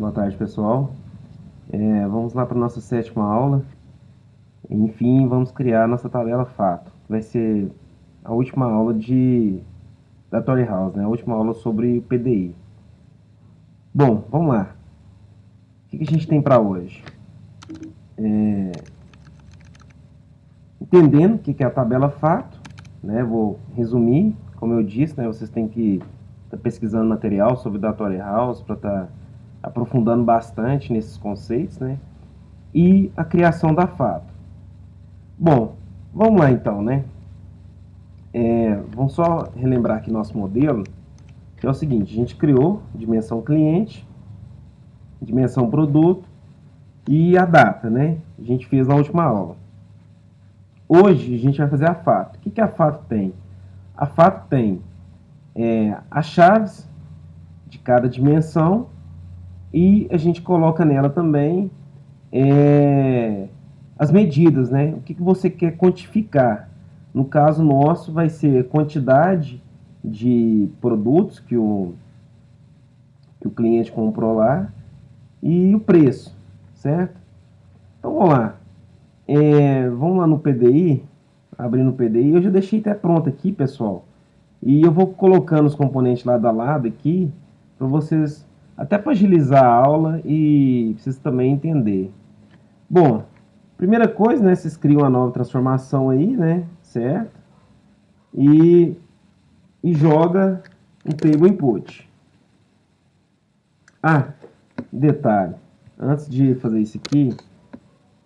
Boa tarde, pessoal. Vamos lá para a nossa sétima aula. Enfim, vamos criar a nossa tabela fato. Vai ser a última aula da Story House, né? A última aula sobre o PDI. Bom, vamos lá. O que a gente tem para hoje? Entendendo o que é a tabela fato, né? Vou resumir, como eu disse, né? Vocês têm que estar pesquisando material sobre a Story House para estar aprofundando bastante nesses conceitos, né? E a criação da fato. Bom, vamos lá então, né? Vamos só relembrar aqui nosso modelo, que é o seguinte: a gente criou dimensão cliente, dimensão produto e a data, né? A gente fez na última aula. Hoje a gente vai fazer a fato. O que a fato tem? A fato tem as chaves de cada dimensão e a gente coloca nela também as medidas, né? O que você quer quantificar. No caso nosso, vai ser quantidade de produtos que o cliente comprou lá e o preço, certo? Então vamos lá. Vamos lá no PDI, abrindo o PDI. Eu já deixei até pronto aqui, pessoal. E eu vou colocando os componentes lado a lado aqui, para vocês, até para agilizar a aula e vocês também entender. Bom, primeira coisa, né, vocês criam uma nova transformação aí, né, certo? E joga um table input. Ah, detalhe, antes de fazer isso aqui,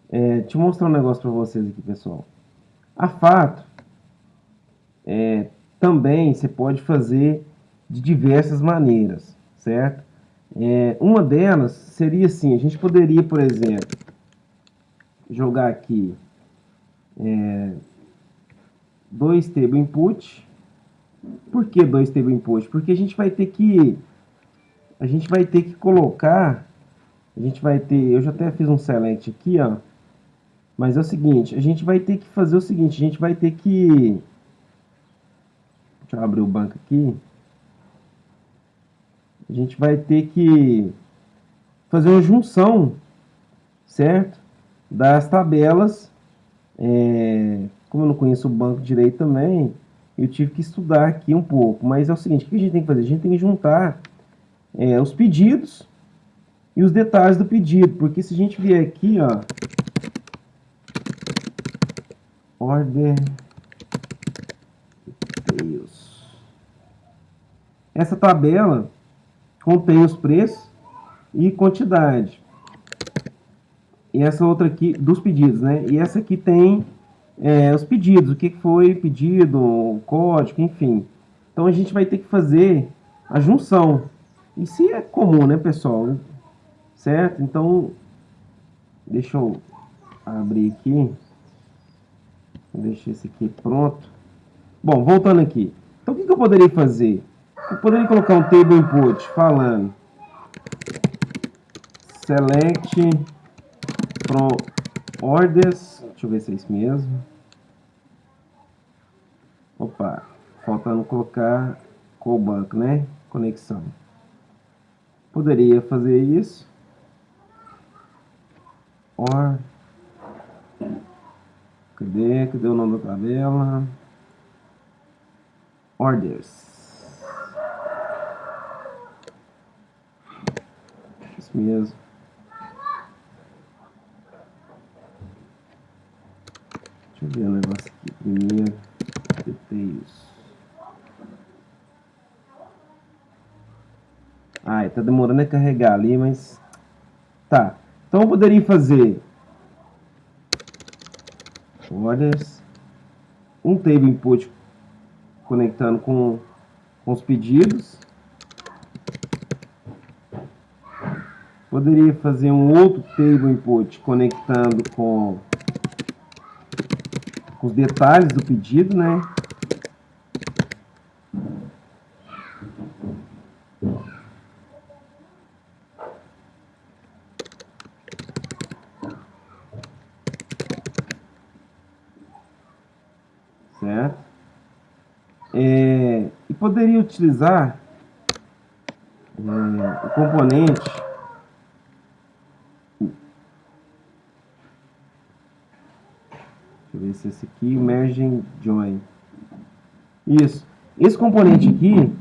deixa eu mostrar um negócio para vocês aqui, pessoal. A fato, também você pode fazer de diversas maneiras, certo? Uma delas seria assim, a gente poderia, por exemplo, jogar aqui dois table input. Por que dois table input? Porque a gente vai ter que colocar, eu já até fiz um select aqui, ó, mas é o seguinte, a gente vai ter que fazer o seguinte, a gente vai ter que, deixa eu abrir o banco aqui, a gente vai ter que fazer uma junção, certo? Das tabelas, como eu não conheço o banco direito também, eu tive que estudar aqui um pouco, mas é o seguinte, o que a gente tem que fazer? A gente tem que juntar os pedidos e os detalhes do pedido, porque se a gente vier aqui, ó, order details, essa tabela contém os preços e quantidade. E essa outra aqui, dos pedidos, né? E essa aqui tem os pedidos, o que foi pedido, o código, enfim. Então a gente vai ter que fazer a junção. Isso é comum, né, pessoal? Certo? Então, deixa eu abrir aqui. Deixa esse aqui pronto. Bom, voltando aqui. Então, o que eu poderia fazer? Eu poderia colocar um table input falando select from orders. Deixa eu ver se é isso mesmo. Opa, faltando colocar callback, né? Conexão. Poderia fazer isso. Or. Cadê o nome da tabela? Orders. Isso mesmo. Deixa eu ver o negócio aqui primeiro. Details. Ai, tá demorando a carregar ali, mas... Tá. Então eu poderia fazer... Orders. Um table input conectando com os pedidos. Poderia fazer um outro table input conectando com os detalhes do pedido, né? Certo? E poderia utilizar o componente eu ver se esse aqui, o Merge Join. Isso. Esse componente aqui,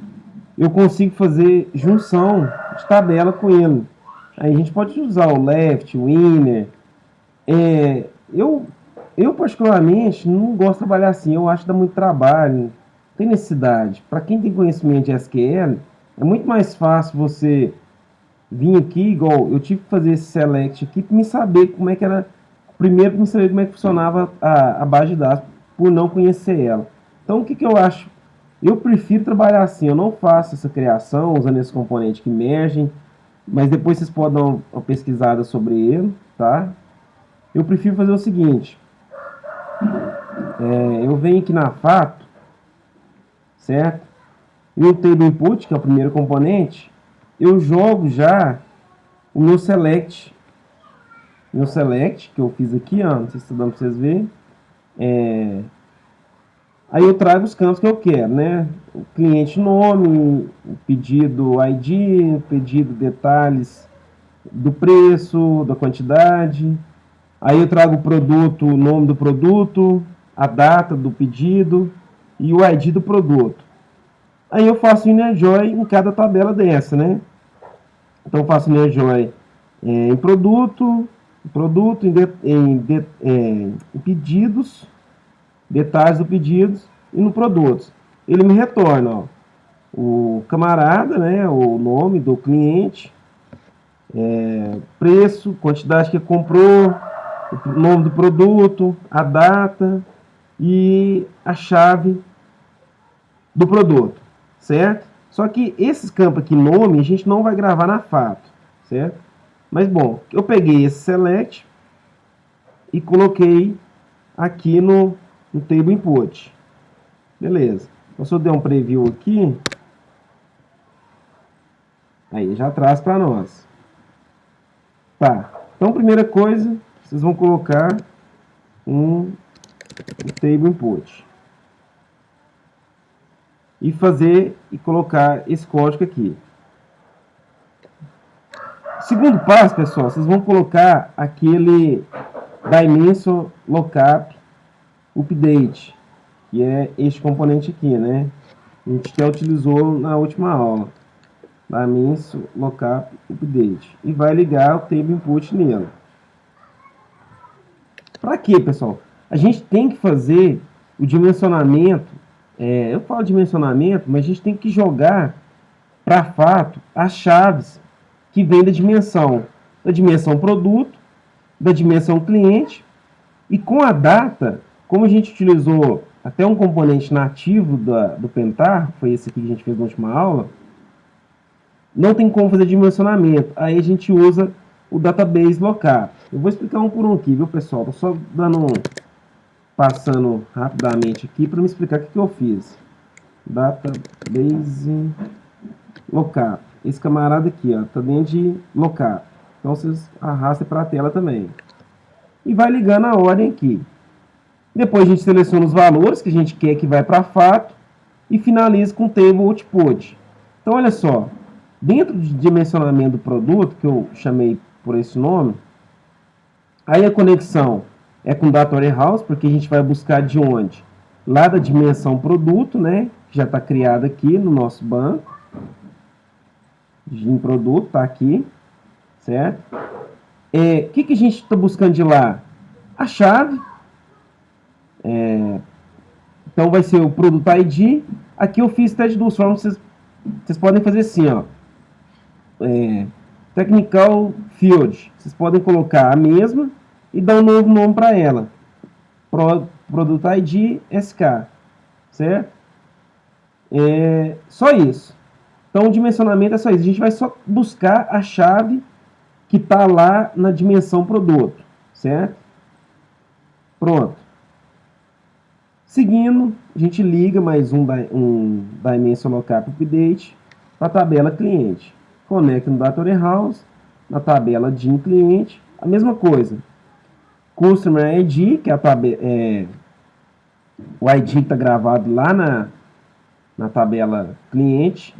eu consigo fazer junção de tabela com ele. Aí a gente pode usar o left, o inner. Eu particularmente não gosto de trabalhar assim. Eu acho que dá muito trabalho. Não tem necessidade. Para quem tem conhecimento de SQL, é muito mais fácil você vir aqui, igual eu tive que fazer esse select aqui para me saber como é que era. Primeiro para me saber como é que funcionava a base de dados, por não conhecer ela. Então o que eu acho? Eu prefiro trabalhar assim, eu não faço essa criação usando esse componente que emergem, mas depois vocês podem dar uma pesquisada sobre ele, tá? Eu prefiro fazer o seguinte, eu venho aqui na Fato, certo? E no table input, que é o primeiro componente, eu jogo já o meu select, que eu fiz aqui, ó, não sei se está dando para vocês verem. Aí eu trago os campos que eu quero, né? O cliente nome, o pedido ID, o pedido detalhes do preço, da quantidade. Aí eu trago o produto, o nome do produto, a data do pedido e o ID do produto. Aí eu faço inner join em cada tabela dessa, né? Então eu faço inner join em produto, em pedidos, detalhes do pedido e no produto. Ele me retorna, ó, o camarada, né, o nome do cliente, preço, quantidade que comprou, o nome do produto, a data e a chave do produto, certo? Só que esses campos aqui, nome, a gente não vai gravar na Fato, certo? Mas bom, eu peguei esse select e coloquei aqui no table input. Beleza. Então se eu der um preview aqui, aí já traz para nós. Tá. Então primeira coisa, vocês vão colocar um table input. E colocar esse código aqui. Segundo passo, pessoal, vocês vão colocar aquele dimension lookup update, que é este componente aqui, né? A gente já utilizou na última aula. Dimension lookup update. E vai ligar o table input nele. Para quê, pessoal? A gente tem que fazer o dimensionamento. Eu falo dimensionamento, mas a gente tem que jogar para Fato as chaves que vêm da dimensão produto, da dimensão cliente, e com a data, como a gente utilizou até um componente nativo do Pentar, foi esse aqui que a gente fez na última aula, não tem como fazer dimensionamento. Aí a gente usa o database lookup. Eu vou explicar um por um aqui, viu, pessoal? Estou só passando rapidamente aqui para me explicar o que eu fiz. Database lookup. Esse camarada aqui, ó, tá dentro de lookup. Então vocês arrastam para a tela também. E vai ligando a ordem aqui. Depois a gente seleciona os valores que a gente quer que vai para Fato e finaliza com o table output. Então olha só, dentro de dimensionamento do produto, que eu chamei por esse nome, aí a conexão é com Data Warehouse, porque a gente vai buscar de onde? Lá da dimensão produto, né? Que já está criada aqui no nosso banco. Em produto, está aqui, certo? O que a gente está buscando de lá? A chave. Então vai ser o produto ID. Aqui eu fiz teste dos formas, vocês podem fazer assim, ó. Technical Field. Vocês podem colocar a mesma e dar um novo nome para ela. Produto ID SK. Certo? Só isso. Então o dimensionamento é só isso. A gente vai só buscar a chave que está lá na dimensão produto. Certo? Pronto. Seguindo, a gente liga mais um Dimension Lookup Update para a tabela cliente. Conecta no Data Warehouse, na tabela de cliente, a mesma coisa. Customer ID, que é o ID que está gravado lá na tabela cliente,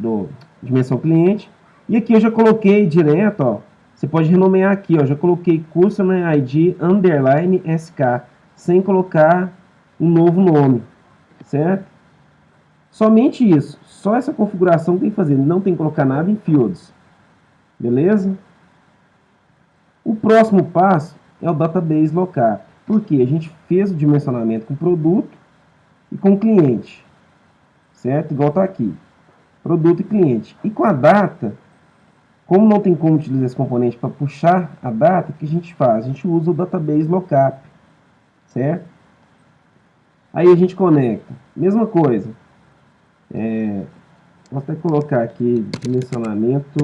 dimensão cliente. E aqui eu já coloquei direto, ó, você pode renomear aqui, ó, já coloquei Customer ID underline SK. sem colocar um novo nome, certo? Somente isso, só essa configuração tem que fazer, não tem que colocar nada em fields, beleza? O próximo passo é o database lookup, porque a gente fez o dimensionamento com produto e com cliente, certo? Igual está aqui, produto e cliente. E com a data, como não tem como utilizar esse componente para puxar a data, o que a gente faz? A gente usa o database lookup, certo? Aí a gente conecta, mesma coisa. Vou até colocar aqui dimensionamento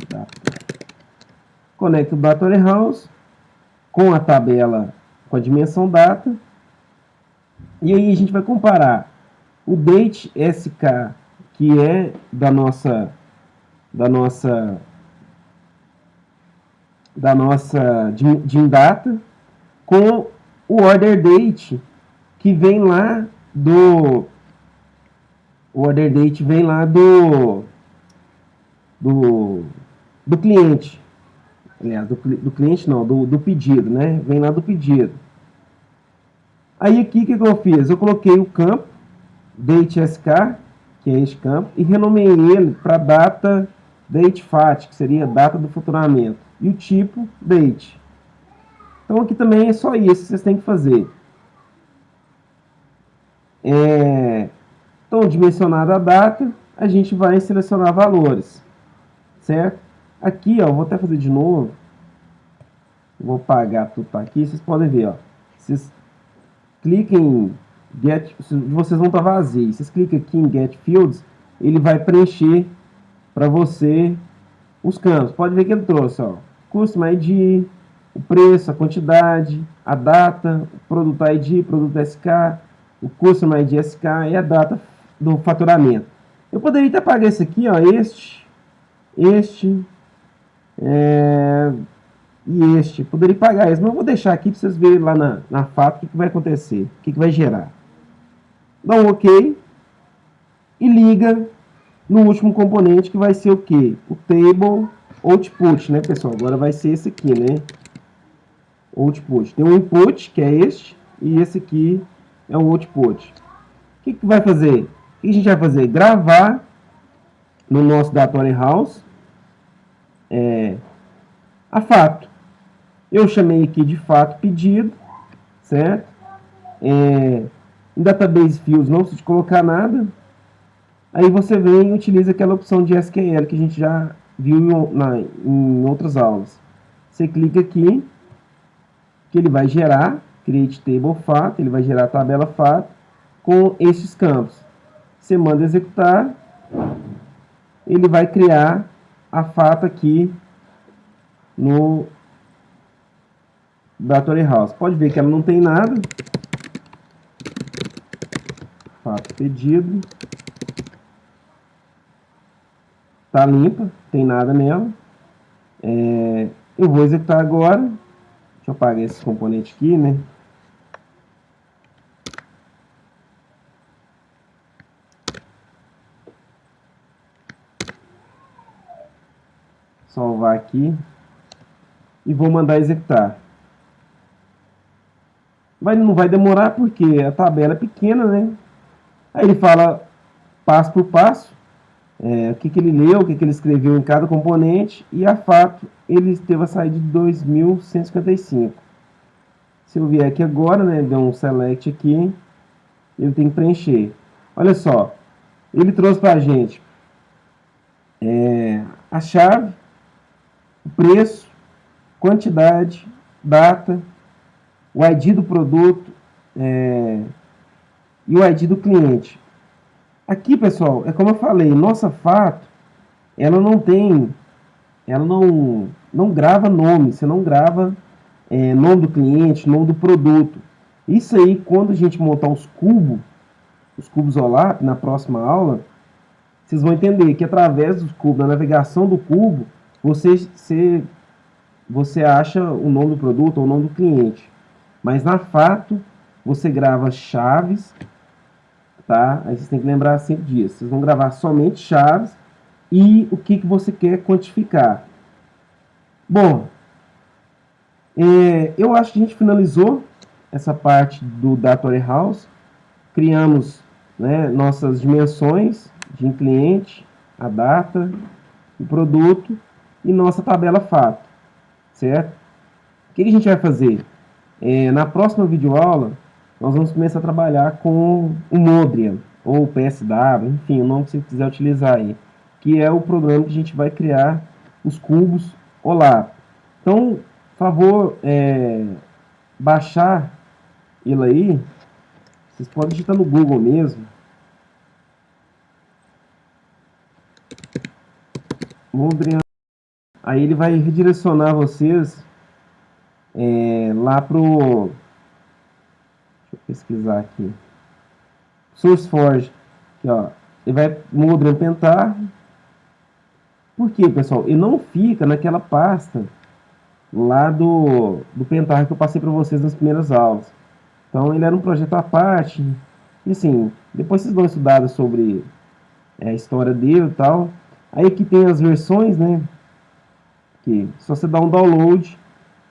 data. Conecta o Data Warehouse com a tabela com a dimensão data. E aí a gente vai comparar o date SK, que é da nossa de data, com o order date que vem lá do do cliente. Aliás, do cliente não, do pedido, né? Vem lá do pedido. Aí aqui o que eu fiz? Eu coloquei o campo DateSK, que é este campo, e renomeei ele para data DateFat, que seria data do faturamento, e o tipo Date. Então aqui também é só isso que vocês têm que fazer. Então, dimensionada a data, a gente vai selecionar valores, certo? Aqui, ó, vou até fazer de novo. Vou apagar tudo aqui, vocês podem ver, ó. Vocês cliquem em Get, vocês vão estar vazios. Vocês clicam aqui em Get Fields, ele vai preencher para você os campos. Pode ver que ele trouxe, ó, Customer ID, o preço, a quantidade, a data, o produto ID, produto SK, o Customer ID SK e a data do faturamento. Eu poderia até apagar esse aqui, ó, este, e este. Poderia pagar esse, mas eu vou deixar aqui para vocês verem lá na fato o que vai acontecer, o que vai gerar. Dá um OK e liga no último componente, que vai ser o que? O table output, né, pessoal? Agora vai ser esse aqui, né? Output. Tem um input, que é este, e esse aqui é o output. O que vai fazer? O que a gente vai fazer? Gravar no nosso Data Warehouse a fato. Eu chamei aqui de fato pedido, certo? Em Database Fields não precisa colocar nada. Aí você vem e utiliza aquela opção de SQL que a gente já viu em outras aulas. Você clica aqui, que ele vai gerar Create Table Fato, ele vai gerar a tabela fato com esses campos. Você manda executar, ele vai criar a fato aqui no Data Warehouse. Pode ver que ela não tem nada. Fato pedido. Tá limpa, tem nada nela. Eu vou executar agora. Deixa eu apagar esse componente aqui, né? Salvar aqui. E vou mandar executar. Não vai demorar porque a tabela é pequena, né? Aí ele fala passo por passo. O que ele leu, o que ele escreveu em cada componente, e a fato ele teve a saída de 2155. Se eu vier aqui agora, né, deu um select aqui, ele tem que preencher. Olha só, ele trouxe para a gente a chave, o preço, quantidade, data, o ID do produto e o ID do cliente. Aqui, pessoal, é como eu falei, nossa fato, ela não grava nome, você não grava nome do cliente, nome do produto. Isso aí, quando a gente montar os cubos OLAP, na próxima aula, vocês vão entender que através dos cubos, na navegação do cubo, você acha o nome do produto ou o nome do cliente. Mas na fato, você grava chaves, tá? Aí vocês têm que lembrar sempre disso. Vocês vão gravar somente chaves e o que você quer quantificar. Bom, Eu acho que a gente finalizou essa parte do Data Warehouse. Criamos, né, nossas dimensões de cliente, a data, o produto e nossa tabela fato, certo? O que a gente vai fazer? Na próxima videoaula, nós vamos começar a trabalhar com o Modrian, ou PSW, enfim, o nome que você quiser utilizar aí, que é o programa que a gente vai criar os cubos OLAP. Então, por favor, baixar ele aí, vocês podem digitar no Google mesmo, Modrian, aí ele vai redirecionar vocês lá pro, deixa eu pesquisar aqui, SourceForge, aqui, ó, ele vai Modrian Pentar. Por quê, pessoal? Ele não fica naquela pasta lá do Pentar que eu passei para vocês nas primeiras aulas. Então ele era um projeto à parte. E assim, depois vocês dão uma estudada sobre a história dele e tal. Aí aqui tem as versões, né? Que só você dá um download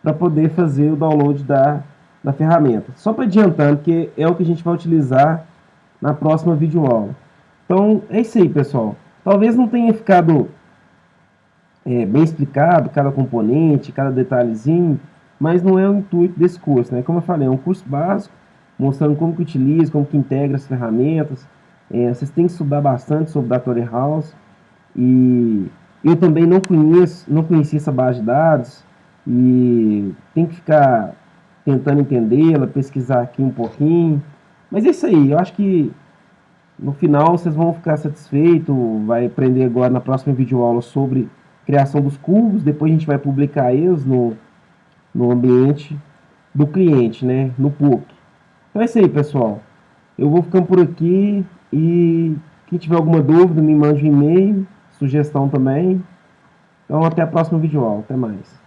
para poder fazer o download da ferramenta. Só para adiantando, que é o que a gente vai utilizar na próxima videoaula. Então é isso aí, pessoal. Talvez não tenha ficado bem explicado cada componente, cada detalhezinho, mas não é o intuito desse curso, né? Como eu falei, é um curso básico, mostrando como que utiliza, como que integra as ferramentas. Vocês têm que estudar bastante sobre Data Warehouse, e eu também não conhecia essa base de dados, e tem que ficar tentando entendê-la, pesquisar aqui um pouquinho, mas é isso aí, eu acho que no final vocês vão ficar satisfeitos, vai aprender agora na próxima videoaula sobre criação dos cubos, depois a gente vai publicar eles no ambiente do cliente, né, no PUC. Então é isso aí, pessoal. Eu vou ficando por aqui e quem tiver alguma dúvida me mande um e-mail, sugestão também. Então até a próxima videoaula, até mais.